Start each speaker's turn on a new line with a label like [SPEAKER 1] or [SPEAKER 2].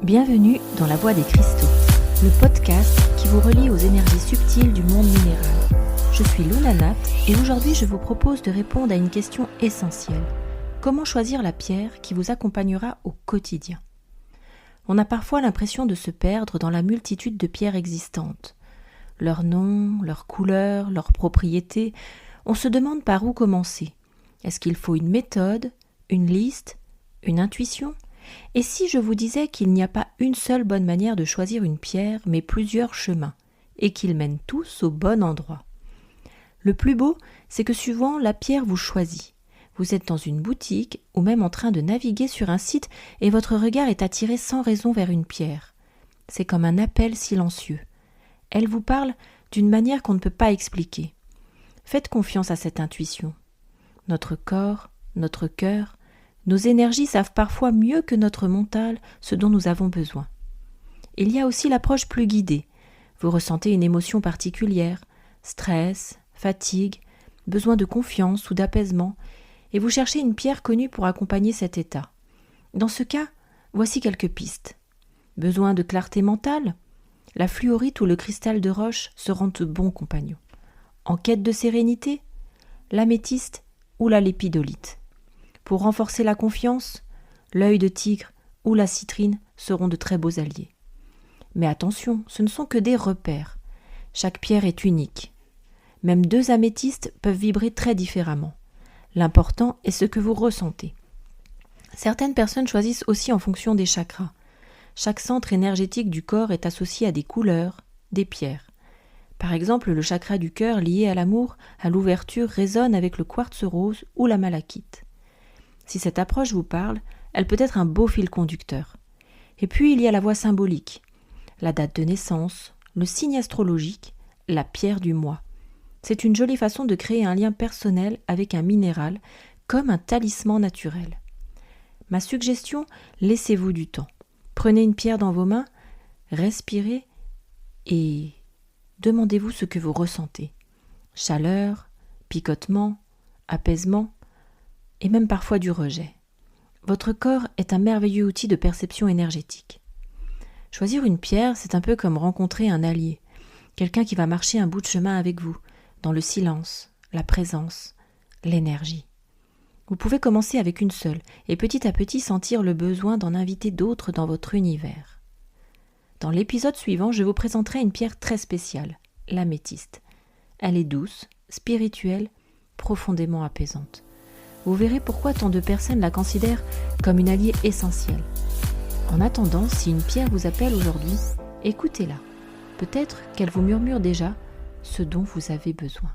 [SPEAKER 1] Bienvenue dans La Voie des Cristaux, le podcast qui vous relie aux énergies subtiles du monde minéral. Je suis Luna Nat et aujourd'hui je vous propose de répondre à une question essentielle. Comment choisir la pierre qui vous accompagnera au quotidien ? On a parfois l'impression de se perdre dans la multitude de pierres existantes. Leurs noms, leurs couleurs, leurs propriétés, on se demande par où commencer. Est-ce qu'il faut une méthode, une liste, une intuition ? Et si je vous disais qu'il n'y a pas une seule bonne manière de choisir une pierre, mais plusieurs chemins, et qu'ils mènent tous au bon endroit ? Le plus beau, c'est que souvent la pierre vous choisit. Vous êtes dans une boutique ou même en train de naviguer sur un site et votre regard est attiré sans raison vers une pierre. C'est comme un appel silencieux. Elle vous parle d'une manière qu'on ne peut pas expliquer. Faites confiance à cette intuition. Notre corps, notre cœur, nos énergies savent parfois mieux que notre mental ce dont nous avons besoin. Il y a aussi l'approche plus guidée. Vous ressentez une émotion particulière, stress, fatigue, besoin de confiance ou d'apaisement, et vous cherchez une pierre connue pour accompagner cet état. Dans ce cas, voici quelques pistes. Besoin de clarté mentale ? La fluorite ou le cristal de roche seront de bons compagnons. En quête de sérénité ? L'améthyste ou la lépidolite. Pour renforcer la confiance, l'œil de tigre ou la citrine seront de très beaux alliés. Mais attention, ce ne sont que des repères. Chaque pierre est unique. Même deux améthystes peuvent vibrer très différemment. L'important est ce que vous ressentez. Certaines personnes choisissent aussi en fonction des chakras. Chaque centre énergétique du corps est associé à des couleurs, des pierres. Par exemple, le chakra du cœur lié à l'amour, à l'ouverture, résonne avec le quartz rose ou la malachite. Si cette approche vous parle, elle peut être un beau fil conducteur. Et puis il y a la voie symbolique, la date de naissance, le signe astrologique, la pierre du mois. C'est une jolie façon de créer un lien personnel avec un minéral, comme un talisman naturel. Ma suggestion, laissez-vous du temps. Prenez une pierre dans vos mains, respirez et demandez-vous ce que vous ressentez. Chaleur, picotement, apaisement, et même parfois du rejet. Votre corps est un merveilleux outil de perception énergétique. Choisir une pierre, c'est un peu comme rencontrer un allié, quelqu'un qui va marcher un bout de chemin avec vous, dans le silence, la présence, l'énergie. Vous pouvez commencer avec une seule, et petit à petit sentir le besoin d'en inviter d'autres dans votre univers. Dans l'épisode suivant, je vous présenterai une pierre très spéciale, l'améthyste. Elle est douce, spirituelle, profondément apaisante. Vous verrez pourquoi tant de personnes la considèrent comme une alliée essentielle. En attendant, si une pierre vous appelle aujourd'hui, écoutez-la. Peut-être qu'elle vous murmure déjà ce dont vous avez besoin.